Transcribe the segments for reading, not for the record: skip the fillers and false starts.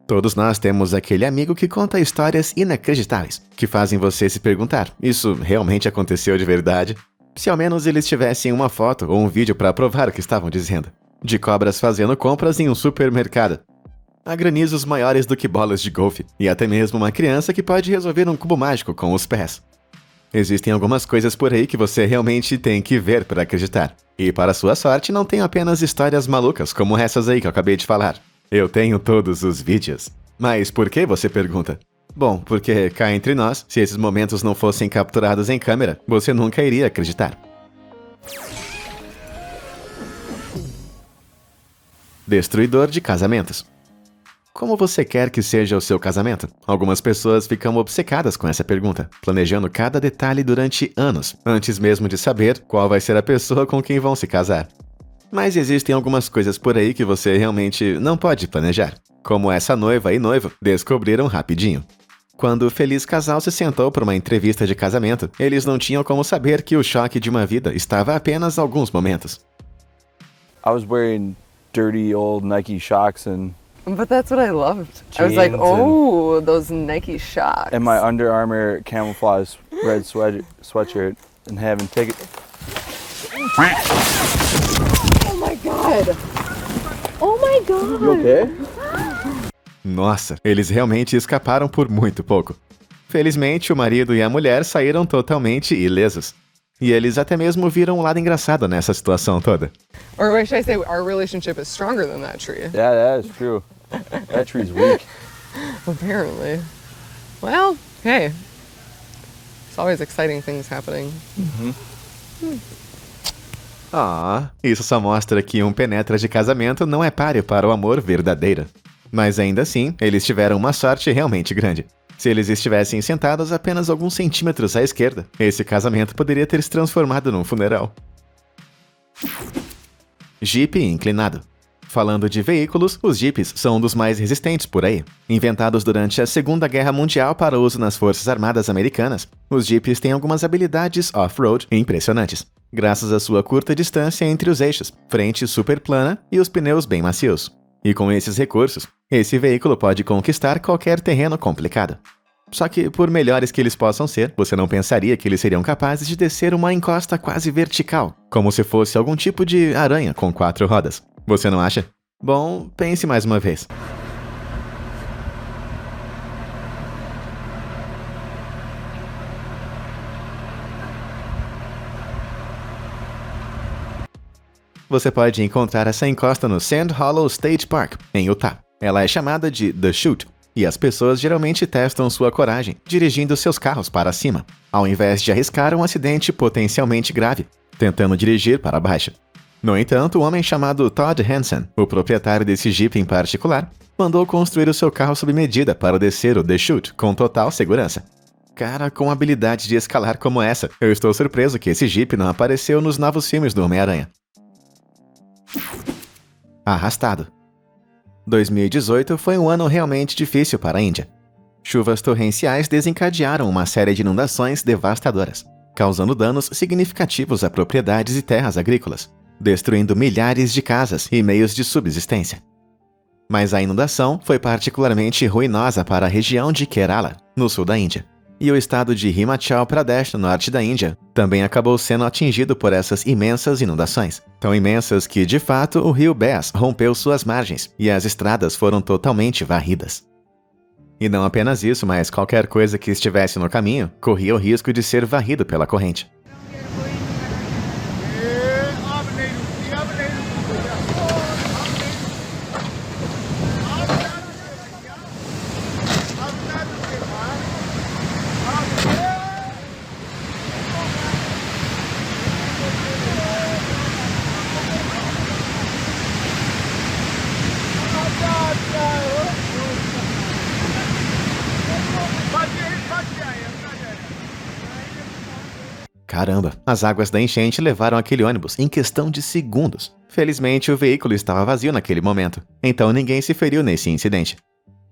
Todos nós temos aquele amigo que conta histórias inacreditáveis, que fazem você se perguntar, isso realmente aconteceu de verdade? Se ao menos eles tivessem uma foto ou um vídeo para provar o que estavam dizendo. De cobras fazendo compras em um supermercado. Há granizos maiores do que bolas de golfe, e até mesmo uma criança que pode resolver um cubo mágico com os pés. Existem algumas coisas por aí que você realmente tem que ver para acreditar. E para sua sorte, não tem apenas histórias malucas como essas aí que eu acabei de falar. Eu tenho todos os vídeos. Mas por que, você pergunta? Bom, porque cá entre nós, se esses momentos não fossem capturados em câmera, você nunca iria acreditar. Destruidor de casamentos. Como você quer que seja o seu casamento? Algumas pessoas ficam obcecadas com essa pergunta, planejando cada detalhe durante anos, antes mesmo de saber qual vai ser a pessoa com quem vão se casar. Mas existem algumas coisas por aí que você realmente não pode planejar, como essa noiva e noivo descobriram rapidinho. Quando o feliz casal se sentou para uma entrevista de casamento, eles não tinham como saber que o choque de uma vida estava a apenas alguns momentos. I was wearing dirty old Nike Shox But that's what I loved. I was like, oh, those Nike Shox. and my Under Armour camouflage red sweatshirt and having tickets. Oh my god! Oh my god! You okay? Nossa, eles realmente escaparam por muito pouco. Felizmente, o marido e a mulher saíram totalmente ilesos. E eles até mesmo viram um lado engraçado nessa situação toda. Or what should I say? Our relationship is stronger than that tree. Yeah, that is true. That tree's weak. Apparently. Well, hey. It's always exciting things happening. Isso só mostra que um penetra de casamento não é páreo para o amor verdadeiro. Mas ainda assim, eles tiveram uma sorte realmente grande. Se eles estivessem sentados apenas alguns centímetros à esquerda, esse casamento poderia ter se transformado num funeral. Jeep inclinado. Falando de veículos, os Jeeps são um dos mais resistentes por aí. Inventados durante a Segunda Guerra Mundial para uso nas Forças Armadas Americanas, os Jeeps têm algumas habilidades off-road impressionantes, graças à sua curta distância entre os eixos, frente super plana e os pneus bem macios. E com esses recursos, esse veículo pode conquistar qualquer terreno complicado. Só que, por melhores que eles possam ser, você não pensaria que eles seriam capazes de descer uma encosta quase vertical, como se fosse algum tipo de aranha com 4 rodas. Você não acha? Bom, pense mais uma vez. Você pode encontrar essa encosta no Sand Hollow State Park, em Utah. Ela é chamada de The Chute, e as pessoas geralmente testam sua coragem dirigindo seus carros para cima, ao invés de arriscar um acidente potencialmente grave, tentando dirigir para baixo. No entanto, um homem chamado Todd Hansen, o proprietário desse Jeep em particular, mandou construir o seu carro sob medida para descer o The Chute com total segurança. Cara, com habilidade de escalar como essa, eu estou surpreso que esse Jeep não apareceu nos novos filmes do Homem-Aranha. Arrastado. 2018 foi um ano realmente difícil para a Índia. Chuvas torrenciais desencadearam uma série de inundações devastadoras, causando danos significativos a propriedades e terras agrícolas, destruindo milhares de casas e meios de subsistência. Mas a inundação foi particularmente ruinosa para a região de Kerala, no sul da Índia. E o estado de Himachal Pradesh, no norte da Índia, também acabou sendo atingido por essas imensas inundações. Tão imensas que, de fato, o rio Beas rompeu suas margens e as estradas foram totalmente varridas. E não apenas isso, mas qualquer coisa que estivesse no caminho corria o risco de ser varrido pela corrente. Caramba, as águas da enchente levaram aquele ônibus em questão de segundos. Felizmente, o veículo estava vazio naquele momento, então ninguém se feriu nesse incidente.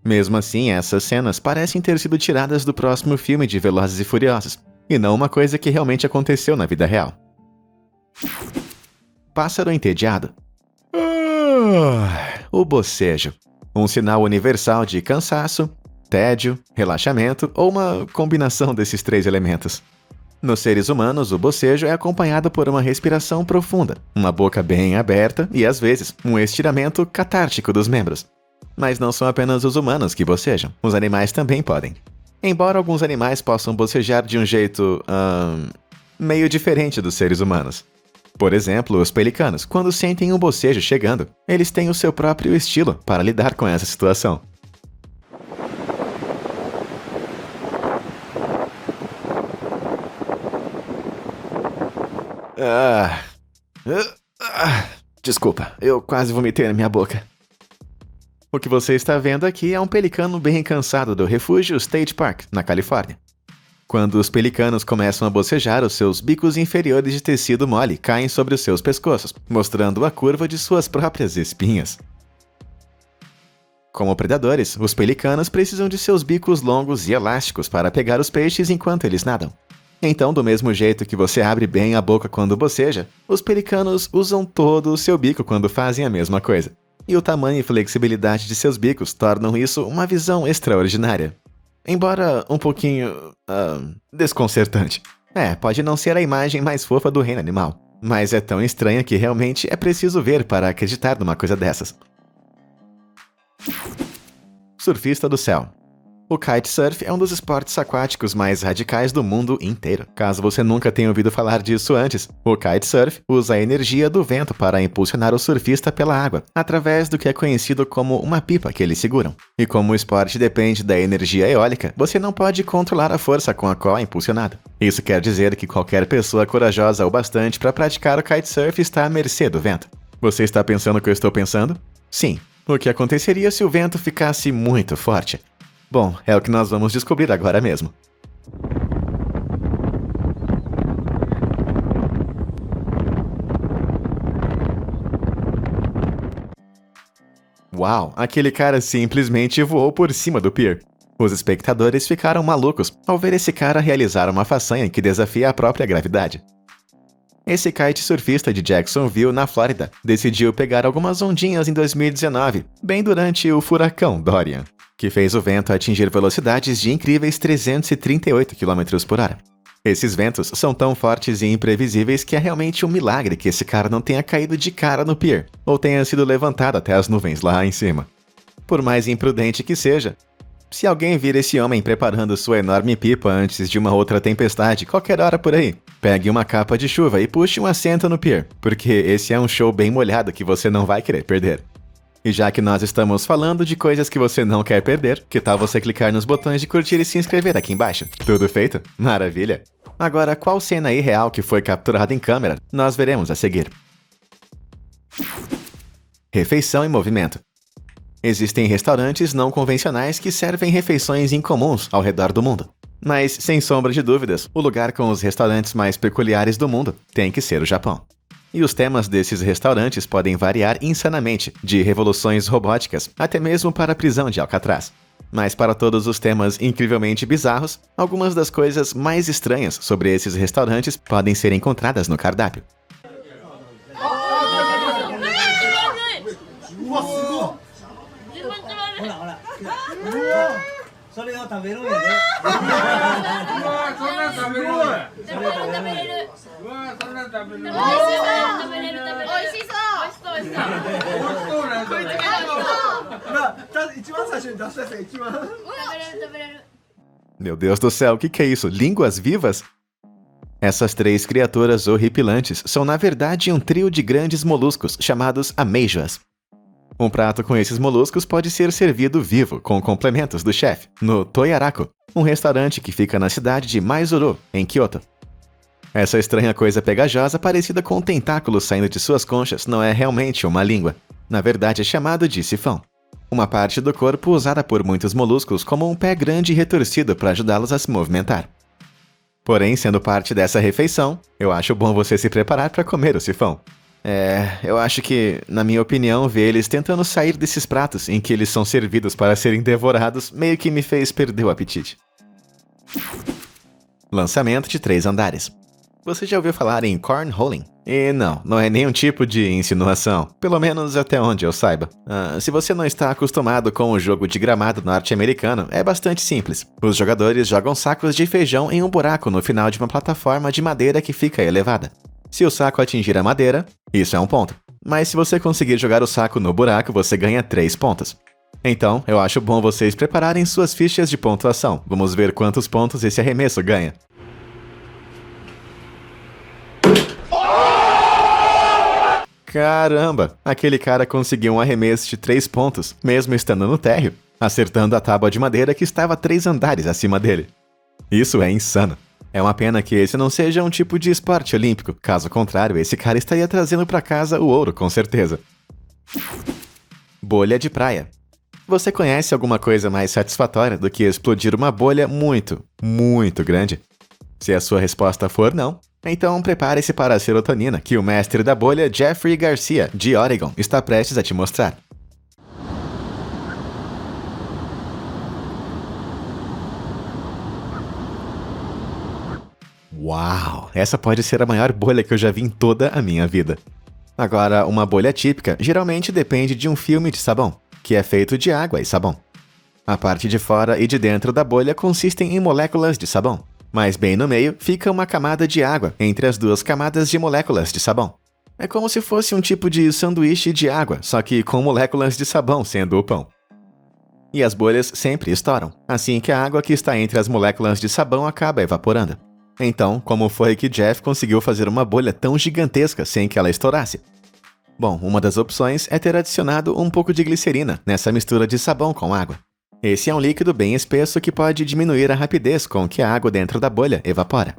Mesmo assim, essas cenas parecem ter sido tiradas do próximo filme de Velozes e Furiosos, e não uma coisa que realmente aconteceu na vida real. Pássaro entediado. O bocejo. um sinal universal de cansaço, tédio, relaxamento ou uma combinação desses 3 elementos. Nos seres humanos, o bocejo é acompanhado por uma respiração profunda, uma boca bem aberta e, às vezes, um estiramento catártico dos membros. Mas não são apenas os humanos que bocejam, os animais também podem. Embora alguns animais possam bocejar de um jeito, meio diferente dos seres humanos. Por exemplo, os pelicanos, quando sentem um bocejo chegando, eles têm o seu próprio estilo para lidar com essa situação. Desculpa, eu quase vomitei na minha boca. O que você está vendo aqui é um pelicano bem cansado do refúgio State Park, na Califórnia. Quando os pelicanos começam a bocejar, os seus bicos inferiores de tecido mole caem sobre os seus pescoços, mostrando a curva de suas próprias espinhas. Como predadores, os pelicanos precisam de seus bicos longos e elásticos para pegar os peixes enquanto eles nadam. Então, do mesmo jeito que você abre bem a boca quando boceja, os pelicanos usam todo o seu bico quando fazem a mesma coisa. E o tamanho e flexibilidade de seus bicos tornam isso uma visão extraordinária. Embora um pouquinho desconcertante. Pode não ser a imagem mais fofa do reino animal, mas é tão estranha que realmente é preciso ver para acreditar numa coisa dessas. Surfista do céu. O kitesurf é um dos esportes aquáticos mais radicais do mundo inteiro. Caso você nunca tenha ouvido falar disso antes, o kitesurf usa a energia do vento para impulsionar o surfista pela água, através do que é conhecido como uma pipa que eles seguram. E como o esporte depende da energia eólica, você não pode controlar a força com a qual é impulsionado. Isso quer dizer que qualquer pessoa corajosa o bastante para praticar o kitesurf está à mercê do vento. Você está pensando o que eu estou pensando? Sim. O que aconteceria se o vento ficasse muito forte? Bom, é o que nós vamos descobrir agora mesmo. Uau, aquele cara simplesmente voou por cima do pier. Os espectadores ficaram malucos ao ver esse cara realizar uma façanha que desafia a própria gravidade. Esse kitesurfista de Jacksonville, na Flórida, decidiu pegar algumas ondinhas em 2019, bem durante o furacão Dorian, que fez o vento atingir velocidades de incríveis 338 km/h. Esses ventos são tão fortes e imprevisíveis que é realmente um milagre que esse cara não tenha caído de cara no pier, ou tenha sido levantado até as nuvens lá em cima. Por mais imprudente que seja, se alguém vir esse homem preparando sua enorme pipa antes de uma outra tempestade, qualquer hora por aí, pegue uma capa de chuva e puxe um assento no pier, porque esse é um show bem molhado que você não vai querer perder. E já que nós estamos falando de coisas que você não quer perder, que tal você clicar nos botões de curtir e se inscrever aqui embaixo? Tudo feito? Maravilha! Agora, qual cena irreal que foi capturada em câmera, nós veremos a seguir. Refeição em movimento. Existem restaurantes não convencionais que servem refeições incomuns ao redor do mundo. Mas, sem sombra de dúvidas, o lugar com os restaurantes mais peculiares do mundo tem que ser o Japão. E os temas desses restaurantes podem variar insanamente, de revoluções robóticas até mesmo para a prisão de Alcatraz. Mas para todos os temas incrivelmente bizarros, algumas das coisas mais estranhas sobre esses restaurantes podem ser encontradas no cardápio. Meu Deus do céu, o que é isso? Línguas vivas? Essas 3 criaturas horripilantes são na verdade um trio de grandes moluscos chamados ameijoas. Um prato com esses moluscos pode ser servido vivo, com complementos do chefe, no Toyaraku, um restaurante que fica na cidade de Maizuru, em Kyoto. Essa estranha coisa pegajosa parecida com tentáculos saindo de suas conchas não é realmente uma língua. Na verdade é chamado de sifão. Uma parte do corpo usada por muitos moluscos como um pé grande e retorcido para ajudá-los a se movimentar. Porém, sendo parte dessa refeição, eu acho bom você se preparar para comer o sifão. Eu acho que, na minha opinião, ver eles tentando sair desses pratos em que eles são servidos para serem devorados meio que me fez perder o apetite. Lançamento de 3 andares. Você já ouviu falar em cornholing? E não é nenhum tipo de insinuação, pelo menos até onde eu saiba. Se você não está acostumado com o jogo de gramado norte-americano, é bastante simples. Os jogadores jogam sacos de feijão em um buraco no final de uma plataforma de madeira que fica elevada. Se o saco atingir a madeira, isso é um ponto. Mas se você conseguir jogar o saco no buraco, você ganha 3 pontos. Então, eu acho bom vocês prepararem suas fichas de pontuação. Vamos ver quantos pontos esse arremesso ganha. Caramba! Aquele cara conseguiu um arremesso de 3 pontos, mesmo estando no térreo, acertando a tábua de madeira que estava 3 andares acima dele. Isso é insano. É uma pena que esse não seja um tipo de esporte olímpico. Caso contrário, esse cara estaria trazendo para casa o ouro, com certeza. Bolha de praia. Você conhece alguma coisa mais satisfatória do que explodir uma bolha muito, muito grande? Se a sua resposta for não, então prepare-se para a serotonina que o mestre da bolha Jeffrey Garcia, de Oregon, está prestes a te mostrar. Uau! Essa pode ser a maior bolha que eu já vi em toda a minha vida. Agora, uma bolha típica geralmente depende de um filme de sabão, que é feito de água e sabão. A parte de fora e de dentro da bolha consistem em moléculas de sabão, mas bem no meio fica uma camada de água entre as duas camadas de moléculas de sabão. É como se fosse um tipo de sanduíche de água, só que com moléculas de sabão sendo o pão. E as bolhas sempre estouram, assim que a água que está entre as moléculas de sabão acaba evaporando. Então, como foi que Jeff conseguiu fazer uma bolha tão gigantesca sem que ela estourasse? Bom, uma das opções é ter adicionado um pouco de glicerina nessa mistura de sabão com água. Esse é um líquido bem espesso que pode diminuir a rapidez com que a água dentro da bolha evapora.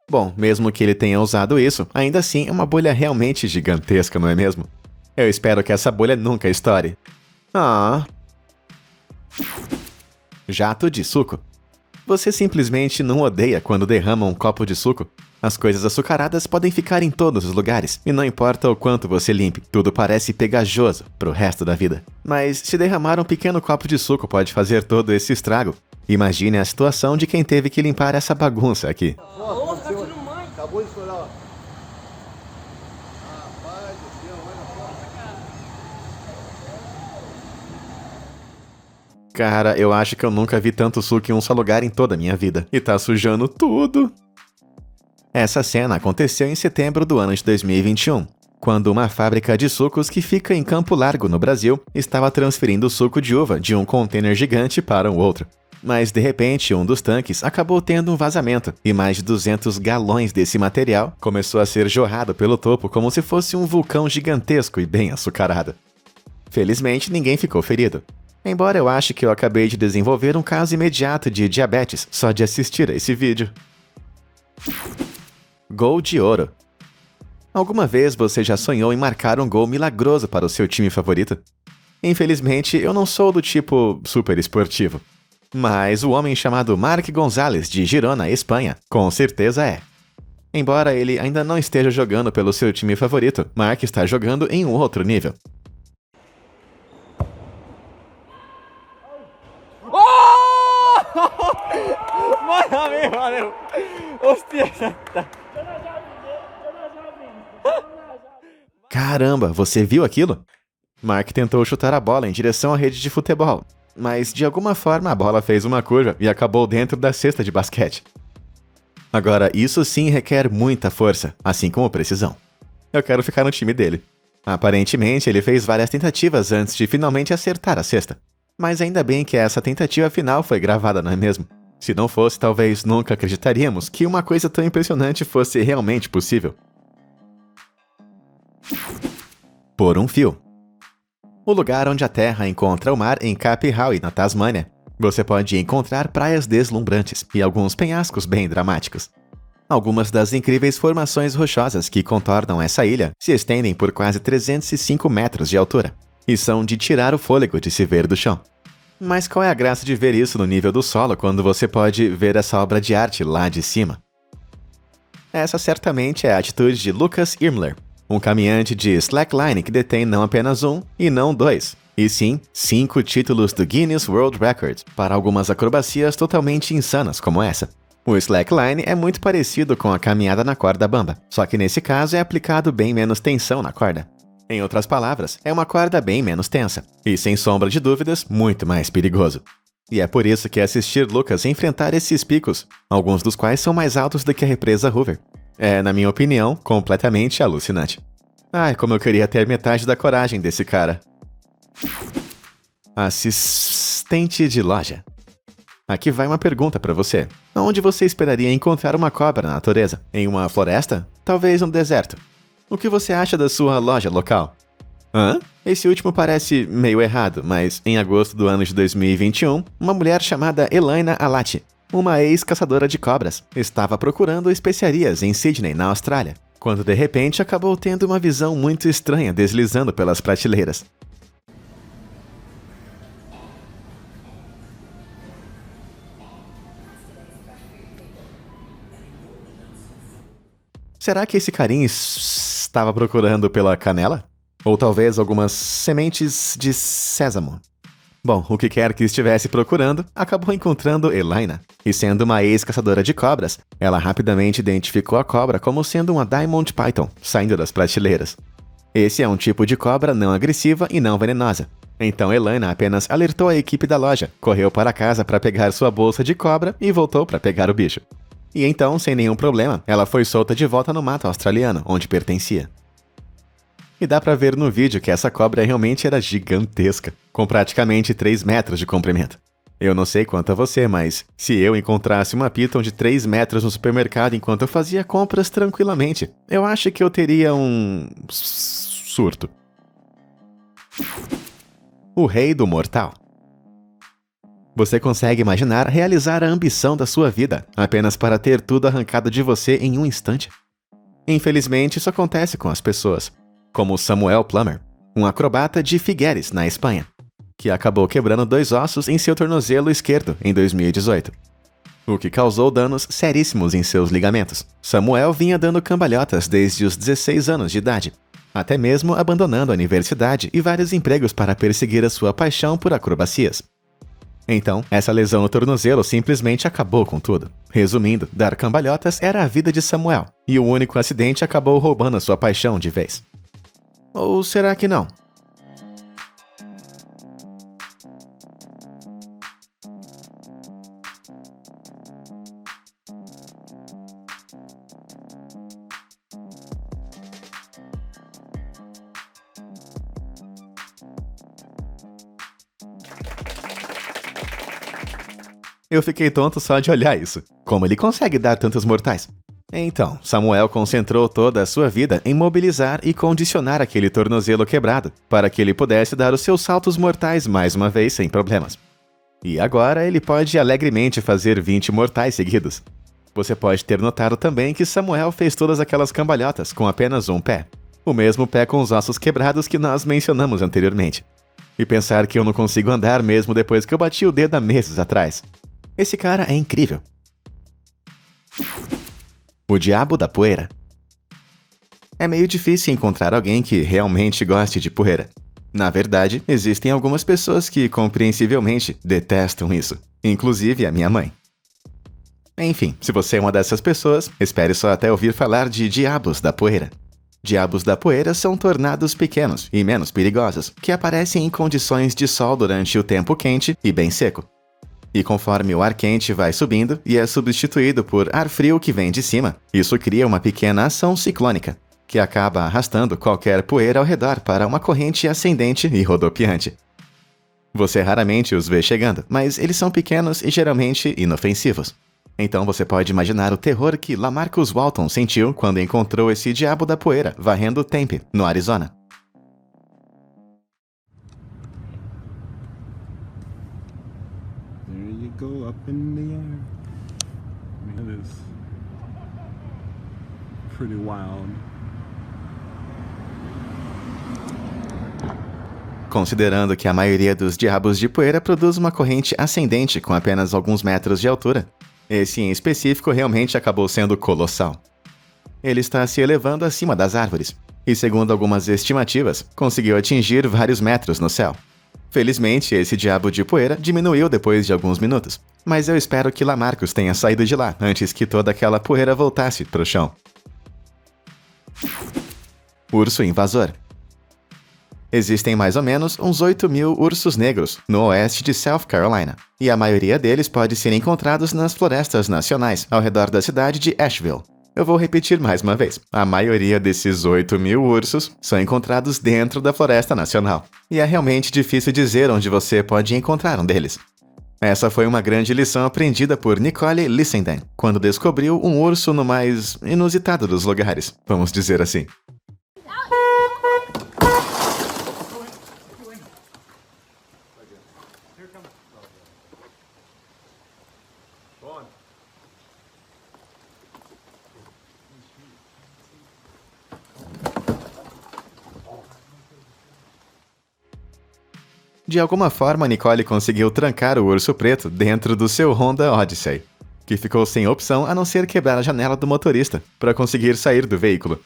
Bom, mesmo que ele tenha usado isso, ainda assim é uma bolha realmente gigantesca, não é mesmo? Eu espero que essa bolha nunca estoure. Jato de suco. Você simplesmente não odeia quando derrama um copo de suco? As coisas açucaradas podem ficar em todos os lugares, e não importa o quanto você limpe, tudo parece pegajoso pro resto da vida. Mas se derramar um pequeno copo de suco pode fazer todo esse estrago, imagine a situação de quem teve que limpar essa bagunça aqui. Nossa, tá tirando mãe. Acabou de estourar, ó. Cara, eu acho que eu nunca vi tanto suco em um só lugar em toda a minha vida. E tá sujando tudo. Essa cena aconteceu em setembro do ano de 2021, quando uma fábrica de sucos que fica em Campo Largo, no Brasil, estava transferindo suco de uva de um container gigante para o outro. Mas, de repente, um dos tanques acabou tendo um vazamento, e mais de 200 galões desse material começou a ser jorrado pelo topo como se fosse um vulcão gigantesco e bem açucarado. Felizmente, ninguém ficou ferido. Embora eu ache que eu acabei de desenvolver um caso imediato de diabetes só de assistir a esse vídeo. Gol de ouro. Alguma vez você já sonhou em marcar um gol milagroso para o seu time favorito? Infelizmente, eu não sou do tipo super esportivo. Mas o homem chamado Marc González, de Girona, Espanha, com certeza é. Embora ele ainda não esteja jogando pelo seu time favorito, Marc está jogando em um outro nível. Valeu. Hostia. Caramba, você viu aquilo? Marc tentou chutar a bola em direção à rede de futebol, mas de alguma forma a bola fez uma curva e acabou dentro da cesta de basquete. Agora, isso sim requer muita força, assim como precisão. Eu quero ficar no time dele. Aparentemente, ele fez várias tentativas antes de finalmente acertar a cesta. Mas ainda bem que essa tentativa final foi gravada, não é mesmo? Se não fosse, talvez nunca acreditaríamos que uma coisa tão impressionante fosse realmente possível. Por um fio. O lugar onde a Terra encontra o mar em Cape Howe, na Tasmânia. Você pode encontrar praias deslumbrantes e alguns penhascos bem dramáticos. Algumas das incríveis formações rochosas que contornam essa ilha se estendem por quase 305 metros de altura e são de tirar o fôlego de se ver do chão. Mas qual é a graça de ver isso no nível do solo quando você pode ver essa obra de arte lá de cima? Essa certamente é a atitude de Lucas Irmler, um caminhante de slackline que detém não apenas um e não 2, e sim 5 títulos do Guinness World Records para algumas acrobacias totalmente insanas como essa. O slackline é muito parecido com a caminhada na corda bamba, só que nesse caso é aplicado bem menos tensão na corda. Em outras palavras, é uma corda bem menos tensa, e sem sombra de dúvidas, muito mais perigoso. E é por isso que assistir Lucas enfrentar esses picos, alguns dos quais são mais altos do que a represa Hoover, é, na minha opinião, completamente alucinante. Ai, como eu queria ter metade da coragem desse cara. Assistente de loja. Aqui vai uma pergunta pra você. Onde você esperaria encontrar uma cobra na natureza? Em uma floresta? Talvez no deserto. O que você acha da sua loja local? Hã? Esse último parece meio errado, mas em agosto do ano de 2021, uma mulher chamada Elaina Alati, uma ex-caçadora de cobras, estava procurando especiarias em Sydney, na Austrália, quando de repente acabou tendo uma visão muito estranha deslizando pelas prateleiras. Será que esse carinha estava procurando pela canela? Ou talvez algumas sementes de sésamo? Bom, o que quer que estivesse procurando, acabou encontrando Elaina. E sendo uma ex-caçadora de cobras, ela rapidamente identificou a cobra como sendo uma Diamond Python, saindo das prateleiras. Esse é um tipo de cobra não agressiva e não venenosa. Então Elaina apenas alertou a equipe da loja, correu para casa para pegar sua bolsa de cobra e voltou para pegar o bicho. E então, sem nenhum problema, ela foi solta de volta no mato australiano, onde pertencia. E dá pra ver no vídeo que essa cobra realmente era gigantesca, com praticamente 3 metros de comprimento. Eu não sei quanto a você, mas se eu encontrasse uma piton de 3 metros no supermercado enquanto eu fazia compras tranquilamente, eu acho que eu teria um surto. O Rei do Mortal. Você consegue imaginar realizar a ambição da sua vida apenas para ter tudo arrancado de você em um instante? Infelizmente, isso acontece com as pessoas, como Samuel Plummer, um acrobata de Figueres, na Espanha, que acabou quebrando 2 ossos em seu tornozelo esquerdo em 2018, o que causou danos seríssimos em seus ligamentos. Samuel vinha dando cambalhotas desde os 16 anos de idade, até mesmo abandonando a universidade e vários empregos para perseguir a sua paixão por acrobacias. Então, essa lesão no tornozelo simplesmente acabou com tudo. Resumindo, dar cambalhotas era a vida de Samuel, e o único acidente acabou roubando a sua paixão de vez. Ou será que não? Eu fiquei tonto só de olhar isso. Como ele consegue dar tantos mortais? Então, Samuel concentrou toda a sua vida em mobilizar e condicionar aquele tornozelo quebrado, para que ele pudesse dar os seus saltos mortais mais uma vez sem problemas. E agora ele pode alegremente fazer 20 mortais seguidos. Você pode ter notado também que Samuel fez todas aquelas cambalhotas com apenas um pé. O mesmo pé com os ossos quebrados que nós mencionamos anteriormente. E pensar que eu não consigo andar mesmo depois que eu bati o dedo há meses atrás. Esse cara é incrível. O Diabo da Poeira. É meio difícil encontrar alguém que realmente goste de poeira. Na verdade, existem algumas pessoas que compreensivelmente detestam isso, inclusive a minha mãe. Enfim, se você é uma dessas pessoas, espere só até ouvir falar de Diabos da Poeira. Diabos da Poeira são tornados pequenos e menos perigosos, que aparecem em condições de sol durante o tempo quente e bem seco. E conforme o ar quente vai subindo e é substituído por ar frio que vem de cima, isso cria uma pequena ação ciclônica, que acaba arrastando qualquer poeira ao redor para uma corrente ascendente e rodopiante. Você raramente os vê chegando, mas eles são pequenos e geralmente inofensivos. Então você pode imaginar o terror que Lamarcus Walton sentiu quando encontrou esse diabo da poeira varrendo Tempe, no Arizona. There you go, up in the air. That is pretty wild. Considerando que a maioria dos diabos de poeira produz uma corrente ascendente com apenas alguns metros de altura, esse em específico realmente acabou sendo colossal. Ele está se elevando acima das árvores, e segundo algumas estimativas, conseguiu atingir vários metros no céu. Felizmente, esse diabo de poeira diminuiu depois de alguns minutos, mas eu espero que Lamarcus tenha saído de lá antes que toda aquela poeira voltasse pro chão. Urso invasor. Existem mais ou menos uns 8.000 ursos negros no oeste de South Carolina, e a maioria deles pode ser encontrados nas florestas nacionais ao redor da cidade de Asheville. Eu vou repetir mais uma vez. A maioria desses 8.000 ursos são encontrados dentro da floresta nacional, e é realmente difícil dizer onde você pode encontrar um deles. Essa foi uma grande lição aprendida por Nicole Lissenden, quando descobriu um urso no mais inusitado dos lugares, vamos dizer assim. De alguma forma, Nicole conseguiu trancar o urso preto dentro do seu Honda Odyssey, que ficou sem opção a não ser quebrar a janela do motorista para conseguir sair do veículo.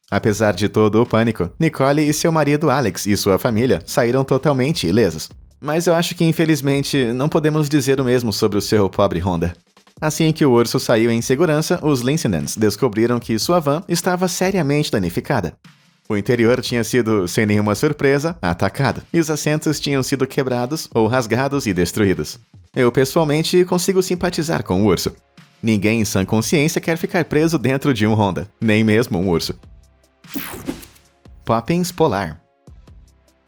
Apesar de todo o pânico, Nicole e seu marido Alex e sua família saíram totalmente ilesos. Mas eu acho que infelizmente não podemos dizer o mesmo sobre o seu pobre Honda. Assim que o urso saiu em segurança, os Linsendens descobriram que sua van estava seriamente danificada. O interior tinha sido, sem nenhuma surpresa, atacado, e os assentos tinham sido quebrados ou rasgados e destruídos. Eu, pessoalmente, consigo simpatizar com o urso. Ninguém em sã consciência quer ficar preso dentro de um Honda, nem mesmo um urso. Poppins polar.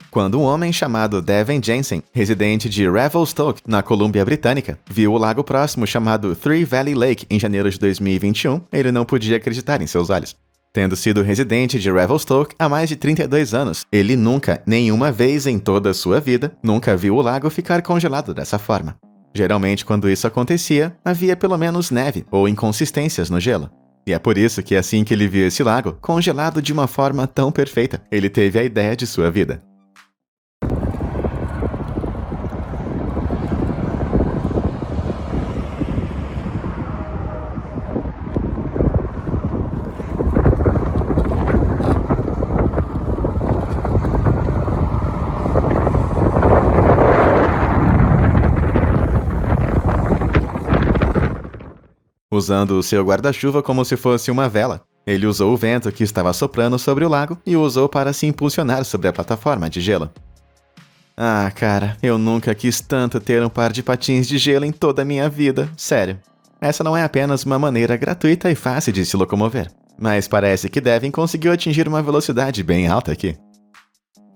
Quando um homem chamado Devin Jensen, residente de Revelstoke, na Colômbia Britânica, viu o lago próximo chamado Three Valley Lake em janeiro de 2021, ele não podia acreditar em seus olhos. Tendo sido residente de Revelstoke há mais de 32 anos, ele nunca, nenhuma vez em toda a sua vida, nunca viu o lago ficar congelado dessa forma. Geralmente, quando isso acontecia, havia pelo menos neve ou inconsistências no gelo. E é por isso que assim que ele viu esse lago, congelado de uma forma tão perfeita, ele teve a ideia de sua vida. Usando o seu guarda-chuva como se fosse uma vela, ele usou o vento que estava soprando sobre o lago e o usou para se impulsionar sobre a plataforma de gelo. Ah, cara, eu nunca quis tanto ter um par de patins de gelo em toda a minha vida, sério. Essa não é apenas uma maneira gratuita e fácil de se locomover, mas parece que Devin conseguiu atingir uma velocidade bem alta aqui.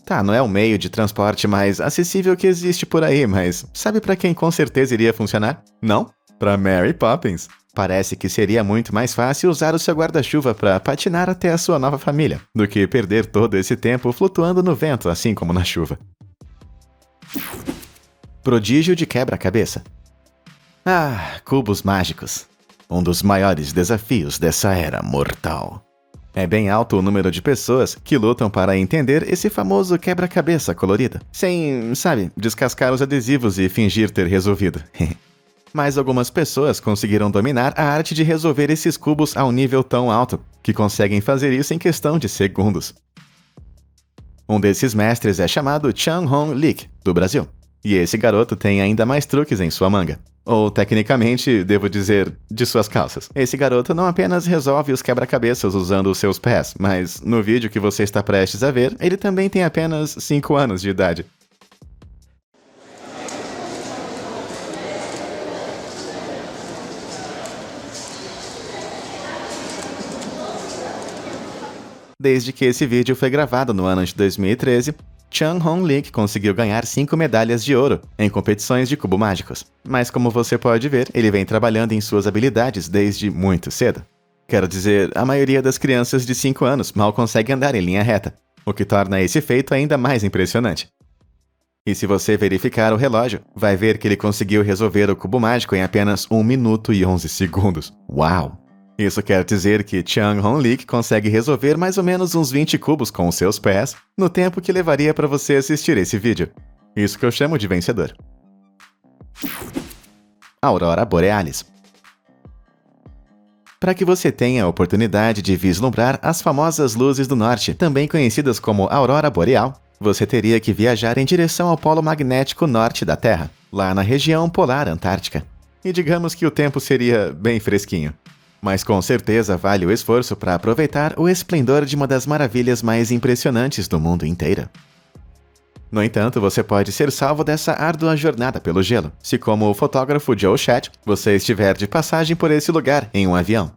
Tá, não é o meio de transporte mais acessível que existe por aí, mas sabe para quem com certeza iria funcionar? Não? Para Mary Poppins. Parece que seria muito mais fácil usar o seu guarda-chuva para patinar até a sua nova família, do que perder todo esse tempo flutuando no vento, assim como na chuva. Prodígio de quebra-cabeça. Ah, cubos mágicos. Um dos maiores desafios dessa era mortal. É bem alto o número de pessoas que lutam para entender esse famoso quebra-cabeça colorido, sem, sabe, descascar os adesivos e fingir ter resolvido. Mas algumas pessoas conseguiram dominar a arte de resolver esses cubos a um nível tão alto que conseguem fazer isso em questão de segundos. Um desses mestres é chamado Chang-Hong Lik, do Brasil. E esse garoto tem ainda mais truques em sua manga. Ou, tecnicamente, devo dizer, de suas calças. Esse garoto não apenas resolve os quebra-cabeças usando os seus pés, mas no vídeo que você está prestes a ver, ele também tem apenas 5 anos de idade. Desde que esse vídeo foi gravado no ano de 2013, Chang-Hong Lik conseguiu ganhar 5 medalhas de ouro em competições de cubo mágicos. Mas como você pode ver, ele vem trabalhando em suas habilidades desde muito cedo. Quero dizer, a maioria das crianças de 5 anos mal consegue andar em linha reta, o que torna esse feito ainda mais impressionante. E se você verificar o relógio, vai ver que ele conseguiu resolver o cubo mágico em apenas 1 minuto e 11 segundos. Uau! Isso quer dizer que Chang-Hong Lik consegue resolver mais ou menos uns 20 cubos com os seus pés no tempo que levaria para você assistir esse vídeo. Isso que eu chamo de vencedor. Aurora Borealis. Para que você tenha a oportunidade de vislumbrar as famosas luzes do norte, também conhecidas como Aurora Boreal, você teria que viajar em direção ao polo magnético norte da Terra, lá na região polar antártica. E digamos que o tempo seria bem fresquinho. Mas com certeza vale o esforço para aproveitar o esplendor de uma das maravilhas mais impressionantes do mundo inteiro. No entanto, você pode ser salvo dessa árdua jornada pelo gelo, se como o fotógrafo Joe Chat, você estiver de passagem por esse lugar em um avião.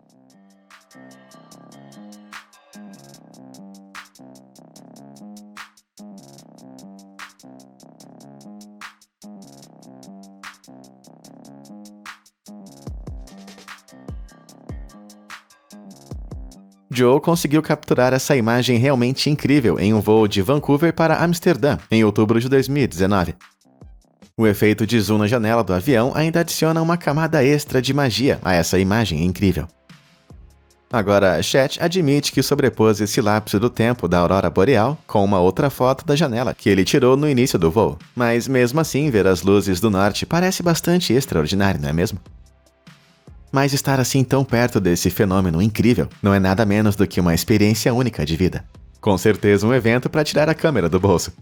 Joe conseguiu capturar essa imagem realmente incrível em um voo de Vancouver para Amsterdã, em outubro de 2019. O efeito de zoom na janela do avião ainda adiciona uma camada extra de magia a essa imagem incrível. Agora, Chat admite que sobrepôs esse lapso do tempo da aurora boreal com uma outra foto da janela que ele tirou no início do voo, mas mesmo assim ver as luzes do norte parece bastante extraordinário, não é mesmo? Mas estar assim tão perto desse fenômeno incrível não é nada menos do que uma experiência única de vida. Com certeza um evento para tirar a câmera do bolso.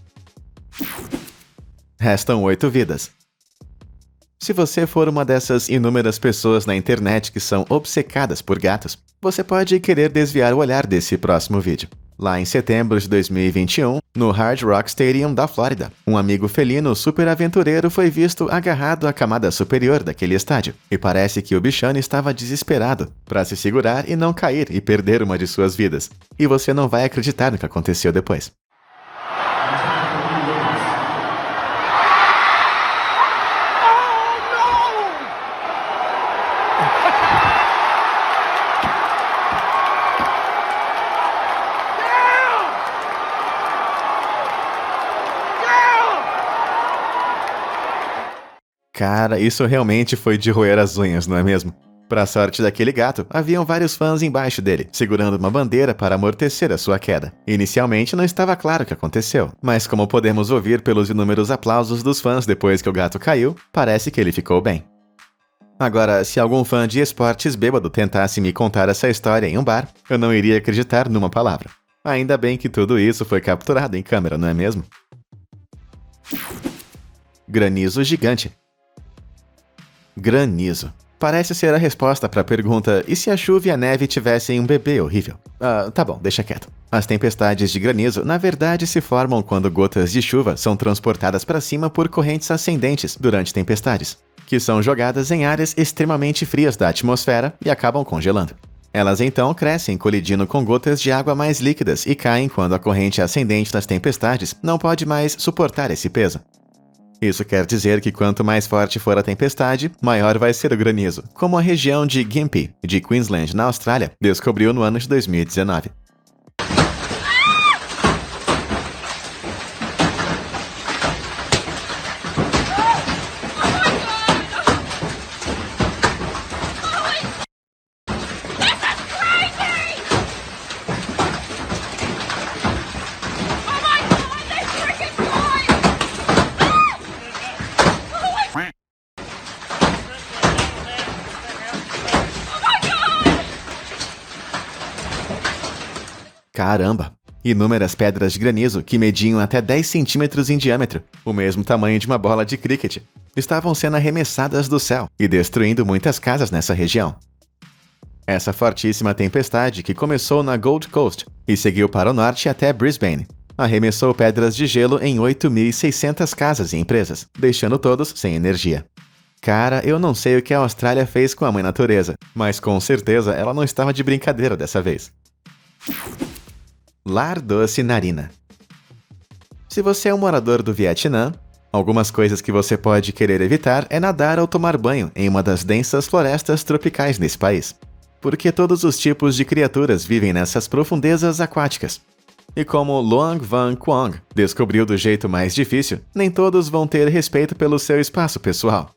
Restam 8 vidas. Se você for uma dessas inúmeras pessoas na internet que são obcecadas por gatos, você pode querer desviar o olhar desse próximo vídeo. Lá em setembro de 2021, no Hard Rock Stadium da Flórida, um amigo felino super aventureiro foi visto agarrado à camada superior daquele estádio, e parece que o bichano estava desesperado para se segurar e não cair e perder uma de suas vidas. E você não vai acreditar no que aconteceu depois. Cara, isso realmente foi de roer as unhas, não é mesmo? Pra sorte daquele gato, haviam vários fãs embaixo dele, segurando uma bandeira para amortecer a sua queda. Inicialmente não estava claro o que aconteceu, mas como podemos ouvir pelos inúmeros aplausos dos fãs depois que o gato caiu, parece que ele ficou bem. Agora, se algum fã de esportes bêbado tentasse me contar essa história em um bar, eu não iria acreditar numa palavra. Ainda bem que tudo isso foi capturado em câmera, não é mesmo? Granizo gigante. Granizo. Parece ser a resposta para a pergunta: e se a chuva e a neve tivessem um bebê horrível? Tá bom, deixa quieto. As tempestades de granizo, na verdade, se formam quando gotas de chuva são transportadas para cima por correntes ascendentes durante tempestades, que são jogadas em áreas extremamente frias da atmosfera e acabam congelando. Elas então crescem colidindo com gotas de água mais líquidas e caem quando a corrente ascendente das tempestades não pode mais suportar esse peso. Isso quer dizer que quanto mais forte for a tempestade, maior vai ser o granizo, como a região de Gympie, de Queensland, na Austrália, descobriu no ano de 2019. Caramba! Inúmeras pedras de granizo que mediam até 10 centímetros em diâmetro, o mesmo tamanho de uma bola de cricket, estavam sendo arremessadas do céu e destruindo muitas casas nessa região. Essa fortíssima tempestade, que começou na Gold Coast e seguiu para o norte até Brisbane, arremessou pedras de gelo em 8.600 casas e empresas, deixando todos sem energia. Cara, eu não sei o que a Austrália fez com a mãe natureza, mas com certeza ela não estava de brincadeira dessa vez. Lar Doce Narina. Se você é um morador do Vietnã, algumas coisas que você pode querer evitar é nadar ou tomar banho em uma das densas florestas tropicais nesse país, porque todos os tipos de criaturas vivem nessas profundezas aquáticas. E como Luang Van Quang descobriu do jeito mais difícil, nem todos vão ter respeito pelo seu espaço pessoal.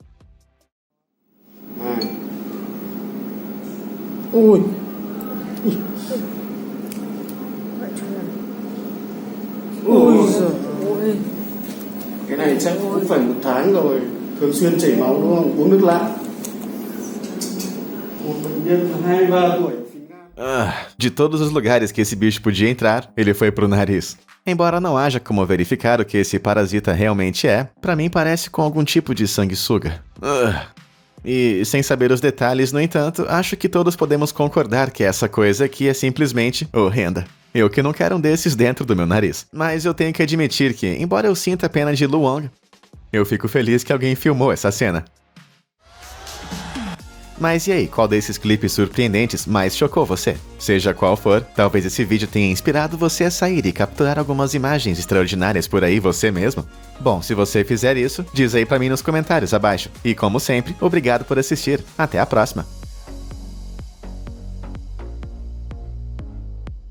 Ui. Ui giời. Cái này chắc cũng phải 1 tháng rồi. Thường xuyên chảy máu đúng không? Uống nước lã. Một bệnh nhân 23 tuổi ở phía Nam. De todos os lugares que esse bicho podia entrar, ele foi pro nariz. Embora não haja como verificar o que esse parasita realmente é, pra mim parece com algum tipo de sanguessuga. E, sem saber os detalhes, no entanto, acho que todos podemos concordar que essa coisa aqui é simplesmente horrenda. Eu que não quero um desses dentro do meu nariz. Mas eu tenho que admitir que, embora eu sinta pena de Luong, eu fico feliz que alguém filmou essa cena. Mas e aí, qual desses clipes surpreendentes mais chocou você? Seja qual for, talvez esse vídeo tenha inspirado você a sair e capturar algumas imagens extraordinárias por aí você mesmo? Bom, se você fizer isso, diz aí pra mim nos comentários abaixo. E como sempre, obrigado por assistir. Até a próxima!